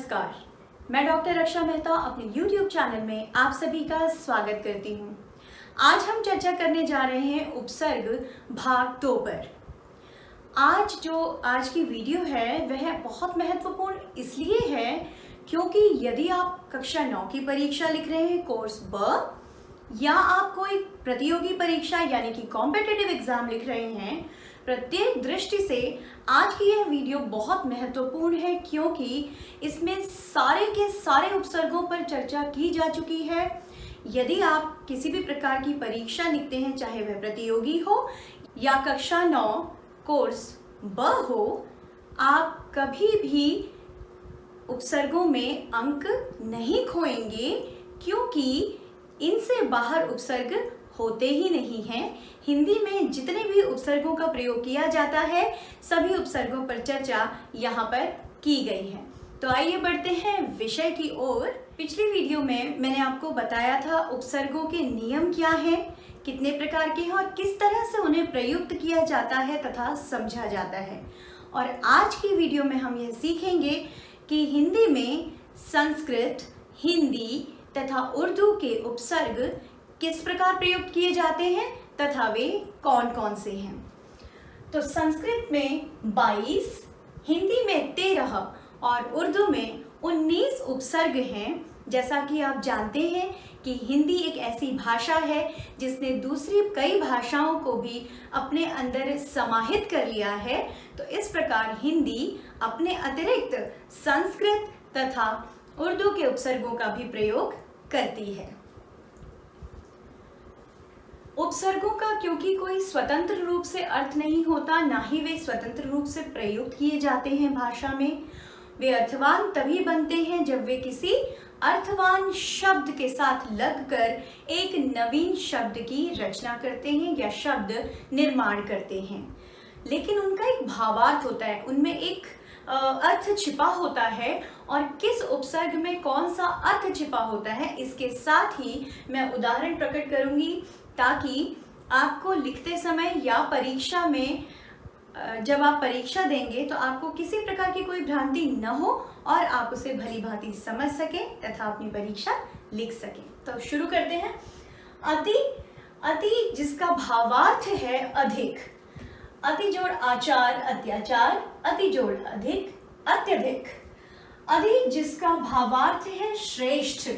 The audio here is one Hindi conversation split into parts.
नमस्कार, मैं डॉक्टर रक्षा मेहता अपने YouTube चैनल में आप सभी का स्वागत करती हूँ। आज हम चर्चा करने जा रहे हैं उपसर्ग भाग 2 पर। आज की वीडियो है वह बहुत महत्वपूर्ण इसलिए है क्योंकि यदि आप कक्षा 9 की परीक्षा लिख रहे हैं कोर्स ब या आप कोई प्रतियोगी परीक्षा यानी कि कॉम्पिटिटिव एग्जाम लिख रहे हैं, प्रत्येक दृष्टि से आज की यह वीडियो बहुत महत्वपूर्ण है क्योंकि इसमें सारे के सारे उपसर्गों पर चर्चा की जा चुकी है। यदि आप किसी भी प्रकार की परीक्षा लिखते हैं, चाहे वह प्रतियोगी हो या कक्षा 9 कोर्स ब हो, आप कभी भी उपसर्गों में अंक नहीं खोएंगे क्योंकि इनसे बाहर उपसर्ग होते ही नहीं हैं। हिंदी में जितने भी उपसर्गों का प्रयोग किया जाता है, सभी उपसर्गों पर चर्चा यहाँ पर की गई है। तो आइए बढ़ते हैं विषय की ओर। पिछली वीडियो में मैंने आपको बताया था उपसर्गों के नियम क्या हैं, कितने प्रकार के हैं और किस तरह से उन्हें प्रयुक्त किया जाता है तथा समझा जाता है। और आज की वीडियो में हम यह सीखेंगे कि हिंदी में संस्कृत, हिंदी तथा उर्दू के उपसर्ग किस प्रकार प्रयुक्त किए जाते हैं तथा वे कौन कौन से हैं। तो संस्कृत में 22, हिंदी में 13 और उर्दू में 19 उपसर्ग हैं। जैसा कि आप जानते हैं कि हिंदी एक ऐसी भाषा है जिसने दूसरी कई भाषाओं को भी अपने अंदर समाहित कर लिया है। तो इस प्रकार हिंदी अपने अतिरिक्त संस्कृत तथा उर्दू के उपसर्गों का भी प्रयोग करती है। उपसर्गों का क्योंकि कोई स्वतंत्र रूप से अर्थ नहीं होता, ना ही वे स्वतंत्र रूप से प्रयुक्त किए जाते हैं भाषा में। वे अर्थवान तभी बनते हैं जब वे किसी अर्थवान शब्द के साथ लगकर एक नवीन शब्द की रचना करते हैं या शब्द निर्माण करते हैं। लेकिन उनका एक भावार्थ होता है, उनमें एक अर्थ छिपा होता है और किस उपसर्ग में कौन सा अर्थ छिपा होता है इसके साथ ही मैं उदाहरण प्रकट करूंगी ताकि आपको लिखते समय या परीक्षा में जब आप परीक्षा देंगे तो आपको किसी प्रकार की कोई भ्रांति न हो और आप उसे भली भांति समझ सकें तथा अपनी परीक्षा लिख सकें। तो शुरू करते हैं। अति, अति जिसका भावार्थ है अधिक। अति जोड़ आचार अत्याचार, अति जोड़ अधिक अत्यधिक। अधि जिसका भावार्थ है श्रेष्ठ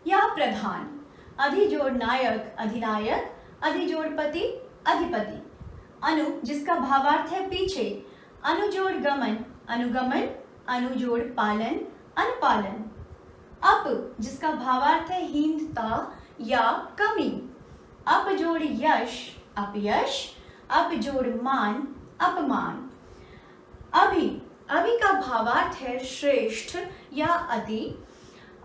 या प्रधान। अधि जोड़ नायक अधिनायक, अधि जोड़ पति अधिपति। अनु जिसका भावार्थ है पीछे। अनु जोड़ गमन अनुगमन, अनु जोड़ पालन अनुपालन। अप जिसका भावार्थ है हीनता या कमी। अप जोड़ यश अपयश, अप जोड़ मान अपमान। अभि, अभि का भावार्थ है श्रेष्ठ या अति।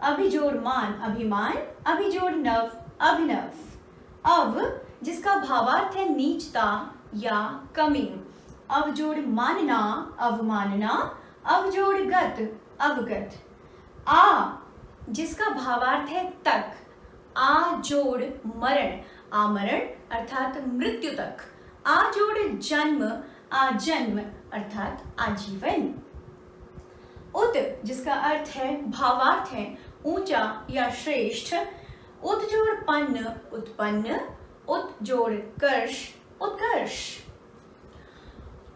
अभि जोड़ मान अभिमान, अभि जोड़ नव अभिनव। अव जिसका भावार्थ है नीचता या कमी। अव जोड़ मानना अवमानना, अव जोड़ गत अवगत। आ जिसका भावार्थ है तक। आ जोड़ मरण आमरण अर्थात मृत्यु तक। आ जोड़ जन्म आजन्म अर्थात आजीवन। उत जिसका अर्थ है भावार्थ है ऊंचा या श्रेष्ठ। उत जोड़ पन्न उत्पन्न, उत जोड़ कर्ष उत्कर्ष।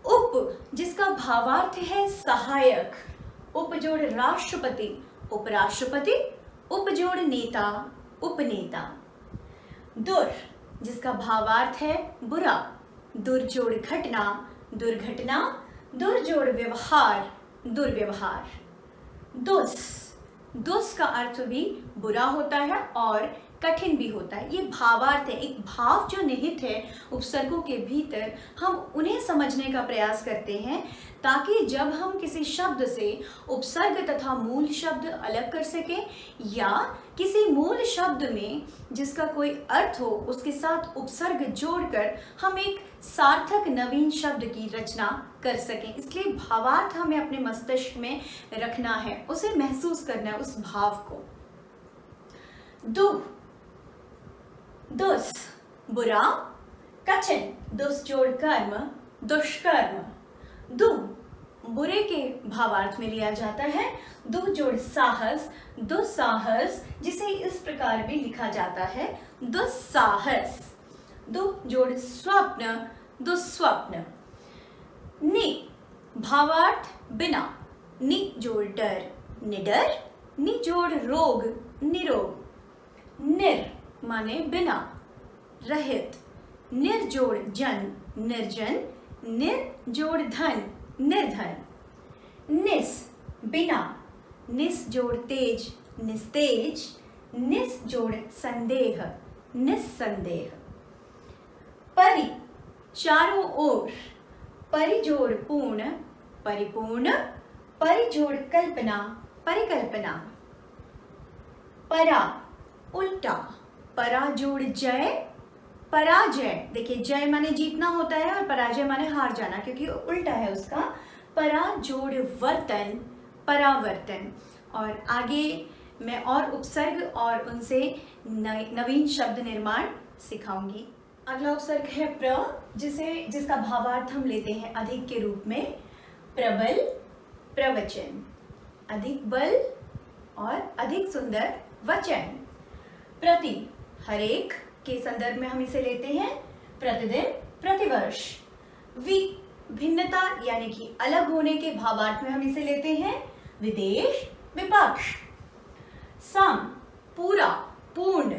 उप जिसका भावार्थ है सहायक। उप जोड़ राष्ट्रपति उपराष्ट्रपति, उप जोड़ नेता उपनेता। दुर जिसका भावार्थ है बुरा। दुर जोड़ घटना दुर्घटना, दुर जोड़ व्यवहार दुर्व्यवहार। दुस, दुस का अर्थ भी बुरा होता है और कठिन भी होता है। ये भावार्थ है, एक भाव जो निहित है उपसर्गों के भीतर, हम उन्हें समझने का प्रयास करते हैं ताकि जब हम किसी शब्द से उपसर्ग तथा मूल शब्द अलग कर सकें या किसी मूल शब्द में जिसका कोई अर्थ हो उसके साथ उपसर्ग जोड़कर हम एक सार्थक नवीन शब्द की रचना कर सकें। इसलिए भावार्थ हमें अपने मस्तिष्क में रखना है, उसे महसूस करना है, उस भाव को। दुह, दुस बुरा कठिन, दुस जोड़ कर्म दुष्कर्म। दुह बुरे के भावार्थ में लिया जाता है। दुःजोड़ साहस, दुस्साहस, जिसे इस प्रकार भी लिखा जाता है दुस्साहस। दुःजोड़ स्वप्न, दुस्वप्न। नि भावार्थ बिना, नि जोड़ डर, निडर। नि जोड़ रोग, निरोग। निर माने बिना, रहित। निर्जोड़ जन, निर्जन। निर्जोड़ धन, निर्धन। निस बिना, निस जोड़ तेज, निस्तेज। निस जोड़ संदेह, निस्संदेह। परि चारों ओर, परिजोड़ पूर्ण, परिपूर्ण। परिजोड़ कल्पना, परिकल्पना। परा उल्टा, पराजोड़ जय, पराजय। देखिए जय माने जीतना होता है और पराजय माने हार जाना, क्योंकि उल्टा है उसका। पराजोड़ वर्तन, परावर्तन। और आगे मैं और उपसर्ग और उनसे नवीन शब्द निर्माण सिखाऊंगी। अगला उपसर्ग है प्र, जिसका भावार्थ हम लेते हैं अधिक के रूप में। प्रबल, प्रवचन। अधिक बल और अधिक सुंदर वचन। प्रति हरेक के संदर्भ में हम इसे लेते हैं प्रतिदिन, प्रतिवर्ष। वि भिन्नता यानी कि अलग होने के भावार्थ में हम इसे लेते हैं विदेश, विपक्ष। सम पूरा, पूर्ण।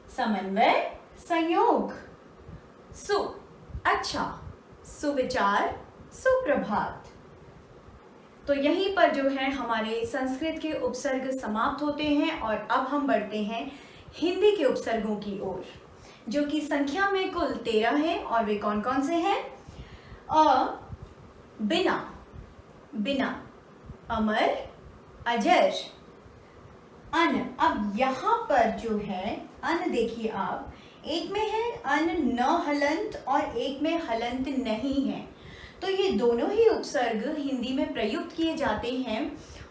समन्वय, संयोग। सु अच्छा, सुविचार, सुप्रभात। तो यहीं पर जो है हमारे संस्कृत के उपसर्ग समाप्त होते हैं और अब हम बढ़ते हैं हिंदी के उपसर्गों की ओर, जो कि संख्या में कुल 13 हैं। और वे कौन कौन से हैं? बिना, बिना। अमर, अजर। अन, अब यहां पर जो है अन देखिए आप, एक में है अन न हलंत और एक में हलंत नहीं है। तो ये दोनों ही उपसर्ग हिंदी में प्रयुक्त किए जाते हैं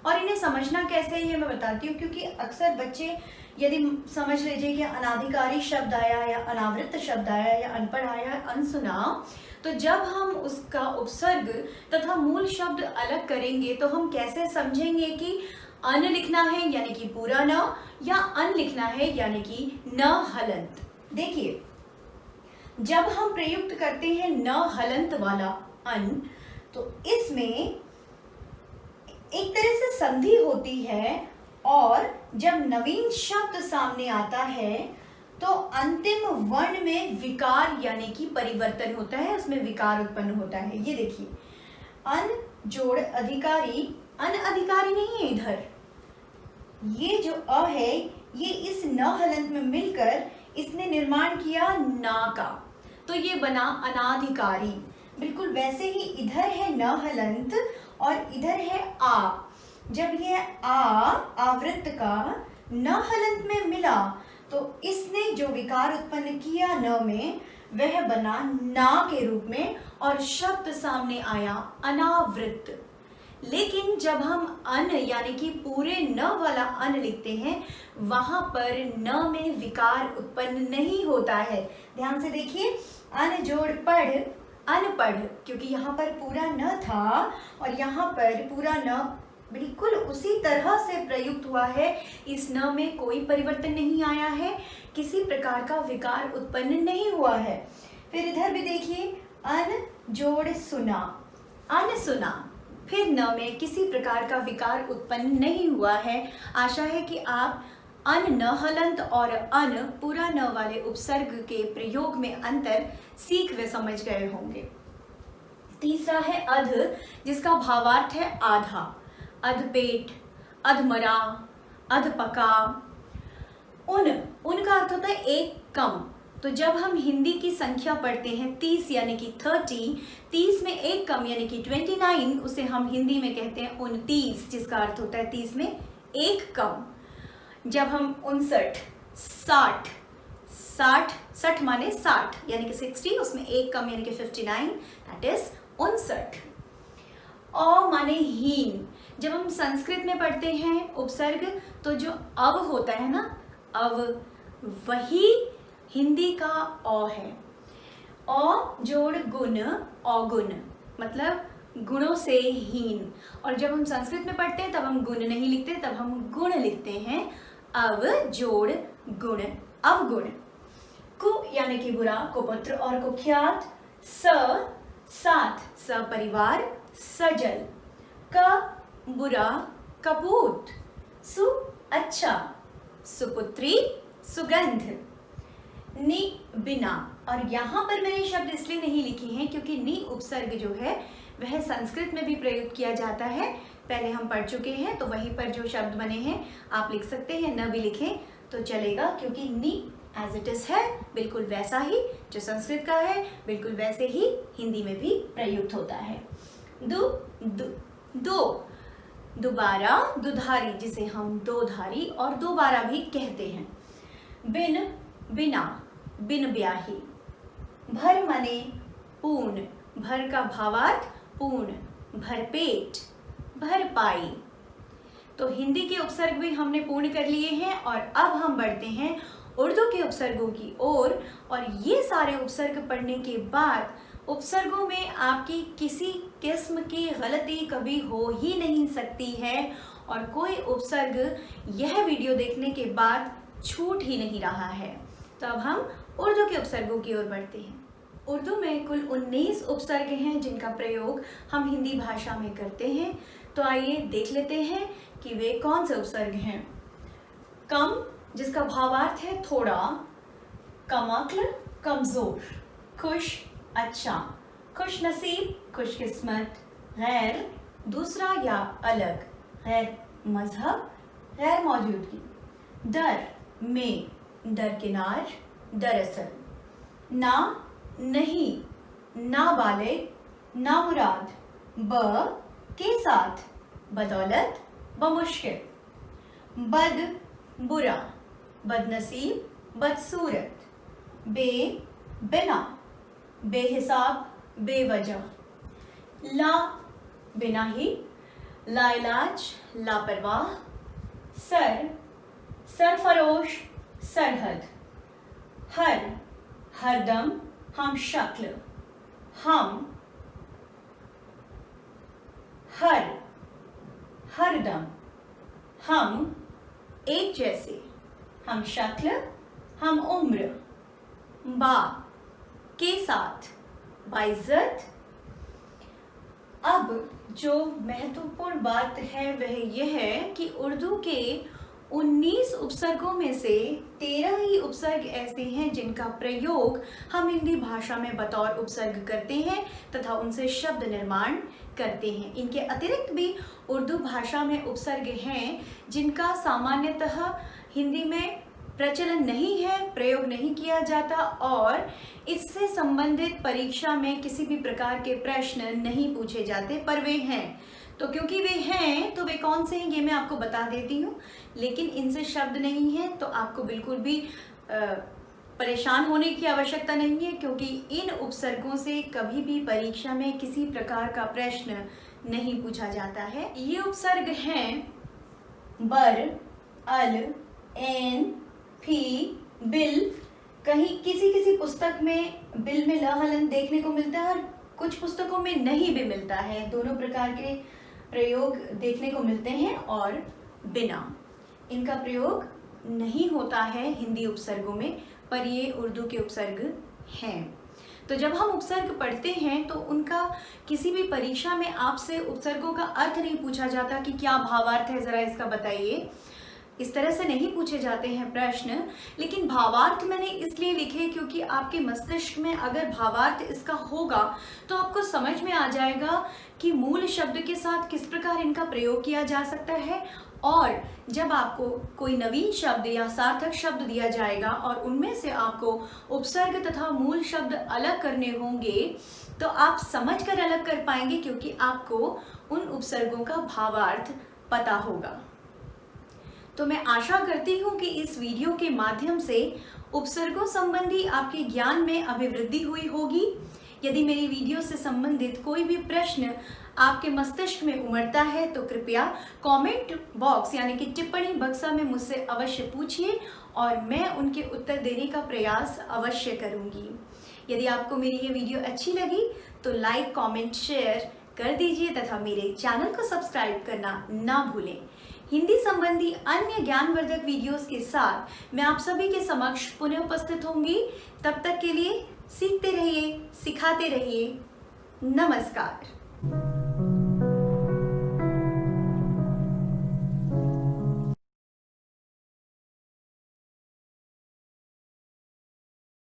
और इन्हें समझना कैसे है ये मैं बताती हूँ, क्योंकि अक्सर बच्चे यदि समझ लीजिए कि अनाधिकारी शब्द आया या अनावृत्त शब्द आया या अनपढ़ आया, अनसुना, तो जब हम उसका उपसर्ग तथा मूल शब्द अलग करेंगे तो हम कैसे समझेंगे कि अन लिखना है यानी कि पूरा न, या अन लिखना है यानी कि न हलंत। देखिए जब हम प्रयुक्त करते हैं न हलंत वाला अन, तो इसमें एक तरह से संधि होती है और जब नवीन शब्द सामने आता है तो अंतिम वर्ण में विकार यानी कि परिवर्तन होता है, उसमें विकार उत्पन्न होता है। ये देखिए अन जोड़ अधिकारी, अनअधिकारी नहीं है इधर, ये जो अ है ये इस न हलंत में मिलकर इसने निर्माण किया ना का, तो ये बना अनाधिकारी। बिल्कुल वैसे ही इधर है न हलंत और इधर है आ। जब ये आ आवृत्त का न हलंत में मिला तो इसने जो विकार उत्पन्न किया न में, वह बना ना के रूप में और शब्द सामने आया अनावृत्त। लेकिन जब हम अन यानी कि पूरे न वाला अन लिखते हैं वहां पर न में विकार उत्पन्न नहीं होता है। ध्यान से देखिए, अन जोड़ पढ़, अनपढ़, क्योंकि यहाँ पर पूरा न था और यहाँ पर पूरा न बिल्कुल उसी तरह से प्रयुक्त हुआ है। इस न में कोई परिवर्तन नहीं आया है, किसी प्रकार का विकार उत्पन्न नहीं हुआ है। फिर इधर भी देखिए, अन जोड़ सुना, अनसुना, फिर न में किसी प्रकार का विकार उत्पन्न नहीं हुआ है। आशा है कि आप अन न हलंत और अन पूरा न वाले उपसर्ग के प्रयोग में अंतर सीख व समझ गए होंगे। तीसरा है अध, जिसका भावार्थ है आधा। अधपेट, अधमरा, अधपका। उन का अर्थ होता है एक कम। तो जब हम हिंदी की संख्या पढ़ते हैं 30 यानी कि 30 में एक कम यानी कि 29, उसे हम हिंदी में कहते हैं 29, जिसका अर्थ होता है 30 में एक कम। जब हम 59, 60 माने 60 यानी कि 60, उसमें एक कम यानी कि 59, दैट इज 59। अ माने हीन। जब हम संस्कृत में पढ़ते हैं उपसर्ग तो जो अव होता है ना, अव, वही हिंदी का अ है। अ जोड़ गुण, अवगुण, मतलब गुणों से हीन। और जब हम संस्कृत में पढ़ते हैं तब हम गुण नहीं लिखते, तब हम गुण लिखते हैं। अव जोड़ गुण, अवगुण। कु यानी कि बुरा, कुपुत्र और कुख्यात। स साथ, सपरिवार, सजल। क बुरा, कपूत। सु अच्छा, सुपुत्री, सुगंध। नि बिना, और यहाँ पर मैंने शब्द इसलिए नहीं लिखे हैं क्योंकि नि उपसर्ग जो है वह संस्कृत में भी प्रयुक्त किया जाता है, पहले हम पढ़ चुके हैं, तो वहीं पर जो शब्द बने हैं आप लिख सकते हैं, न भी लिखें तो चलेगा, क्योंकि नि एज इट इज है बिल्कुल वैसा ही जो संस्कृत का है, बिल्कुल वैसे ही हिंदी में भी प्रयुक्त होता है। दो दोबारा, दुधारी, जिसे हम दोधारी और दोबारा भी कहते हैं। बिन बिना, बिन ब्याही। भर मने पूर्ण, भर का भावार्थ पूर्ण, भरपेट, भरपाई। तो हिंदी के उपसर्ग भी हमने पूर्ण कर लिए हैं और अब हम बढ़ते हैं उर्दू के उपसर्गों की ओर। और ये सारे उपसर्ग पढ़ने के बाद उपसर्गों में आपकी किसी किस्म की गलती कभी हो ही नहीं सकती है, और कोई उपसर्ग यह वीडियो देखने के बाद छूट ही नहीं रहा है। तो अब हम उर्दू के उपसर्गों की ओर बढ़ते हैं। उर्दू में कुल 19 उपसर्ग हैं जिनका प्रयोग हम हिंदी भाषा में करते हैं। तो आइए देख लेते हैं कि वे कौन से उपसर्ग हैं। कम, जिसका भावार्थ है थोड़ा। कमक्ल, कमजोर। खुश, अच्छा। खुश नसीब, खुशकिस्मत। गैर, दूसरा या अलग। गैर मजहब, गैर मौजूदगी। दर में, दरकिनार, दरअसल। ना नहीं, नाबालिग, नामुराद। ब के साथ, बदौलत, बमुश्किल। बद बुरा, बदनसीब, बदसूरत। बे बिना, बेहिसाब, बेवजह। ला बिना ही, लाइलाज, लापरवाह। सर सरफरोश, सरहद। हर हरदम, हम शक्ल। हम हर हरदम, हम एक जैसे। हम शक्ल, हम उम्र। बा के साथ, बाइज्जत। अब जो महत्वपूर्ण बात है वह यह है कि उर्दू के 19 उपसर्गों में से 13 ही उपसर्ग ऐसे हैं जिनका प्रयोग हम हिंदी भाषा में बतौर उपसर्ग करते हैं तथा उनसे शब्द निर्माण करते हैं। इनके अतिरिक्त भी उर्दू भाषा में उपसर्ग हैं जिनका सामान्यतः हिंदी में प्रचलन नहीं है, प्रयोग नहीं किया जाता और इससे संबंधित परीक्षा में किसी भी प्रकार के प्रश्न नहीं पूछे जाते, पर वे हैं। तो क्योंकि वे हैं तो वे कौन से हैं ये मैं आपको बता देती हूँ, लेकिन इनसे शब्द नहीं है तो आपको बिल्कुल भी परेशान होने की आवश्यकता नहीं है, क्योंकि इन उपसर्गों से कभी भी परीक्षा में किसी प्रकार का प्रश्न नहीं पूछा जाता है। ये उपसर्ग हैं बर, अल, एन, फी, बिल। कहीं किसी पुस्तक में बिल में ल हलन देखने को मिलता है और कुछ पुस्तकों में नहीं भी मिलता है। दोनों प्रकार के प्रयोग देखने को मिलते हैं। और बिना, इनका प्रयोग नहीं होता है हिंदी उपसर्गों में, पर ये उर्दू के उपसर्ग हैं। तो जब हम उपसर्ग पढ़ते हैं तो उनका किसी भी परीक्षा में आपसे उपसर्गों का अर्थ नहीं पूछा जाता कि क्या भावार्थ है, ज़रा इसका बताइए। इस तरह से नहीं पूछे जाते हैं प्रश्न, लेकिन भावार्थ मैंने इसलिए लिखे क्योंकि आपके मस्तिष्क में अगर भावार्थ इसका होगा तो आपको समझ में आ जाएगा कि मूल शब्द के साथ किस प्रकार इनका प्रयोग किया जा सकता है। और जब आपको कोई नवीन शब्द या सार्थक शब्द दिया जाएगा और उनमें से आपको उपसर्ग तथा मूल शब्द अलग करने होंगे तो आप समझ कर अलग कर पाएंगे, क्योंकि आपको उन उपसर्गों का भावार्थ पता होगा। तो मैं आशा करती हूँ कि इस वीडियो के माध्यम से उपसर्गों संबंधी आपके ज्ञान में अभिवृद्धि हुई होगी। यदि मेरी वीडियो से संबंधित कोई भी प्रश्न आपके मस्तिष्क में उमड़ता है तो कृपया कमेंट बॉक्स यानी कि टिप्पणी बक्सा में मुझसे अवश्य पूछिए और मैं उनके उत्तर देने का प्रयास अवश्य करूँगी। यदि आपको मेरी ये वीडियो अच्छी लगी तो लाइक, कमेंट, शेयर कर दीजिए तथा मेरे चैनल को सब्सक्राइब करना ना भूलें। हिंदी संबंधी अन्य ज्ञानवर्धक वीडियोस के साथ मैं आप सभी के समक्ष पुनः उपस्थित होंगी। तब तक के लिए सीखते रहिए, सिखाते रहिए। नमस्कार।